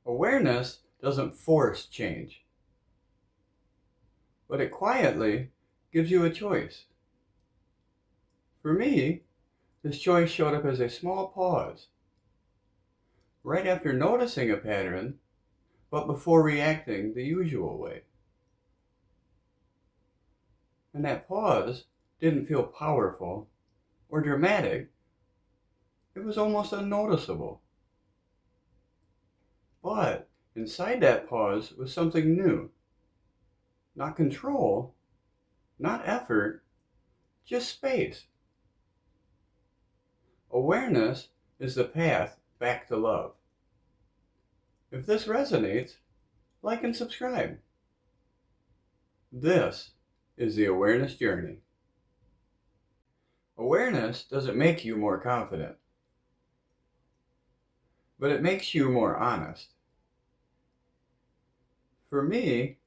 Awareness doesn't force change, but it quietly gives you a choice. For me, this choice showed up as a small pause, right after noticing a pattern, but before reacting the usual way. And that pause didn't feel powerful or dramatic, it was almost unnoticeable. But inside that pause was something new. Not control, not effort, just space. Awareness is the path back to love. If this resonates, like and subscribe. This is the awareness journey. Awareness doesn't make you more confident, but it makes you more honest. For me,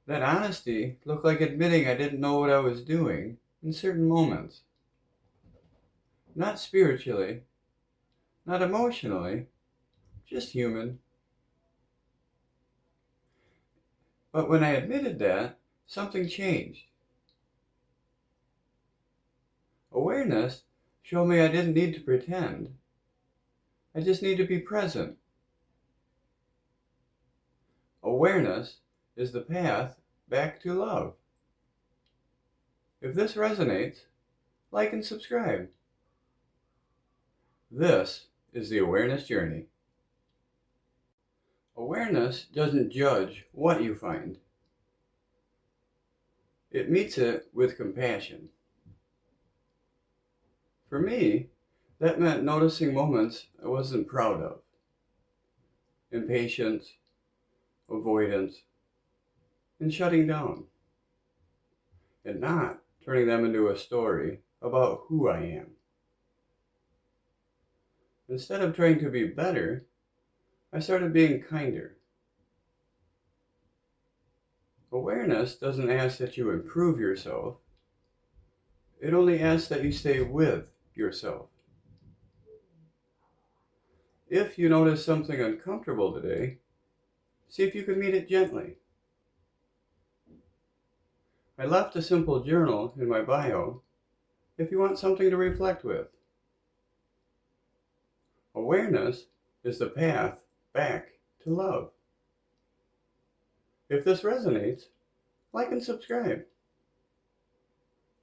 that honesty looked like admitting I didn't know what I was doing in certain moments. Not spiritually, not emotionally, just human. But when I admitted that, something changed. Awareness showed me I didn't need to pretend. I just need to be present. Awareness is the path back to love. If this resonates, like and subscribe. This is the awareness journey. Awareness doesn't judge what you find. It meets it with compassion. For me, that meant noticing moments I wasn't proud of. Impatience, avoidance, and shutting down. And not turning them into a story about who I am. Instead of trying to be better, I started being kinder. Awareness doesn't ask that you improve yourself. It only asks that you stay with yourself. If you notice something uncomfortable today, see if you can meet it gently. I left a simple journal in my bio if you want something to reflect with. Awareness is the path back to love. If this resonates, like and subscribe.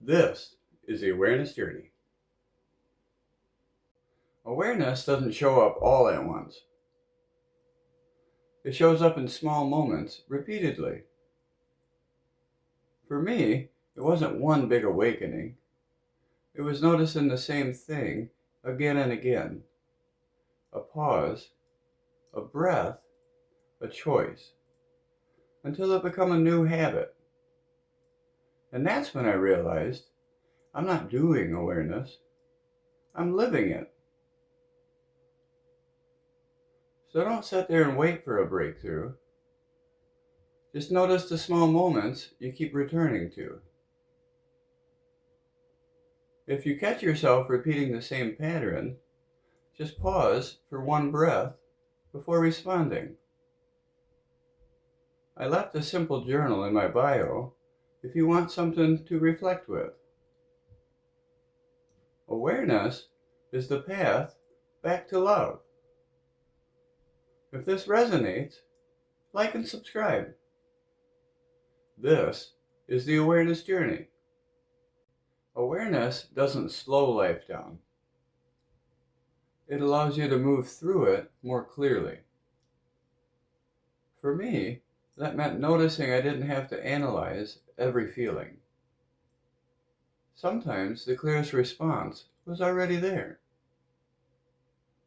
This is the awareness journey. Awareness doesn't show up all at once. It shows up in small moments repeatedly. For me, it wasn't one big awakening. It was noticing the same thing again and again. A pause, a breath, a choice, until it became a new habit. And that's when I realized I'm not doing awareness, I'm living it. So don't sit there and wait for a breakthrough. Just notice the small moments you keep returning to. If you catch yourself repeating the same pattern, just pause for one breath before responding. I left a simple journal in my bio if you want something to reflect with. Awareness is the path back to love. If this resonates, like and subscribe. This is the awareness journey. Awareness doesn't slow life down. It allows you to move through it more clearly. For me, that meant noticing I didn't have to analyze every feeling. Sometimes the clearest response was already there.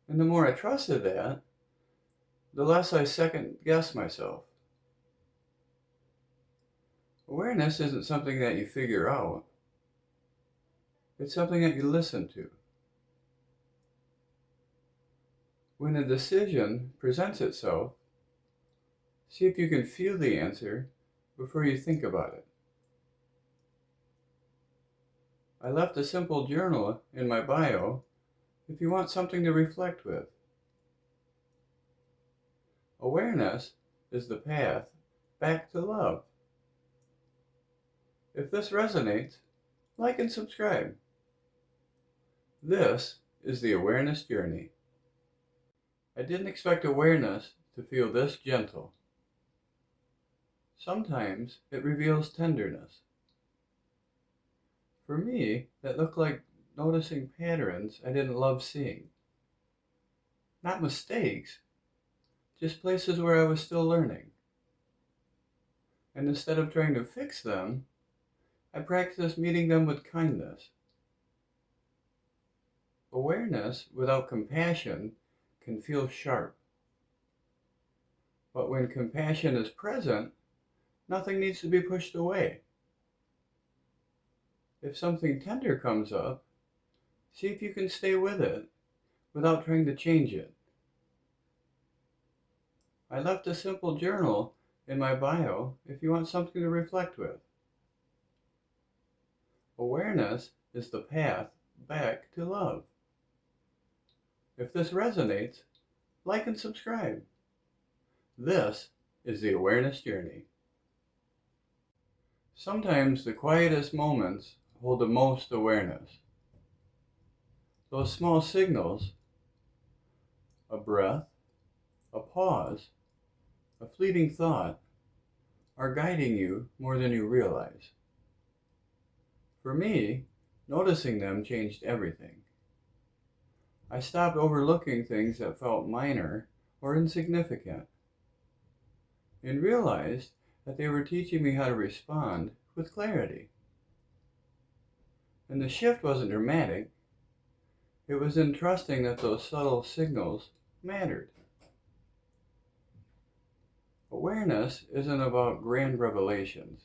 And the more I trusted that, the less I second-guessed myself. Awareness isn't something that you figure out. It's something that you listen to. When a decision presents itself, see if you can feel the answer before you think about it. I left a simple journal in my bio if you want something to reflect with. Awareness is the path back to love. If this resonates, like and subscribe. This is the awareness journey. I didn't expect awareness to feel this gentle. Sometimes it reveals tenderness. For me, that looked like noticing patterns I didn't love seeing. Not mistakes, just places where I was still learning. And instead of trying to fix them, I practiced meeting them with kindness. Awareness without compassion can feel sharp. But when compassion is present, nothing needs to be pushed away. If something tender comes up, see if you can stay with it without trying to change it. I left a simple journal in my bio if you want something to reflect with. Awareness is the path back to love. If this resonates, like and subscribe. This is the awareness journey. Sometimes the quietest moments hold the most awareness. Those small signals, a breath, a pause, a fleeting thought, are guiding you more than you realize. For me, noticing them changed everything. I stopped overlooking things that felt minor or insignificant, and realized that they were teaching me how to respond with clarity. And the shift wasn't dramatic. It was in trusting that those subtle signals mattered. Awareness isn't about grand revelations.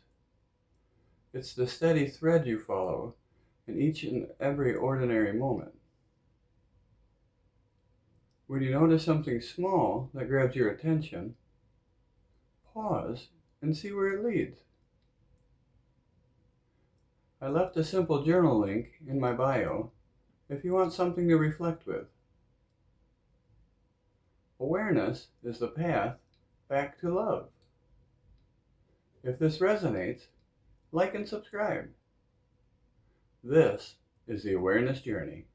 It's the steady thread you follow in each and every ordinary moment. When you notice something small that grabs your attention, pause and see where it leads. I left a simple journal link in my bio if you want something to reflect with. Awareness is the path back to love. If this resonates, like and subscribe. This is the awareness journey.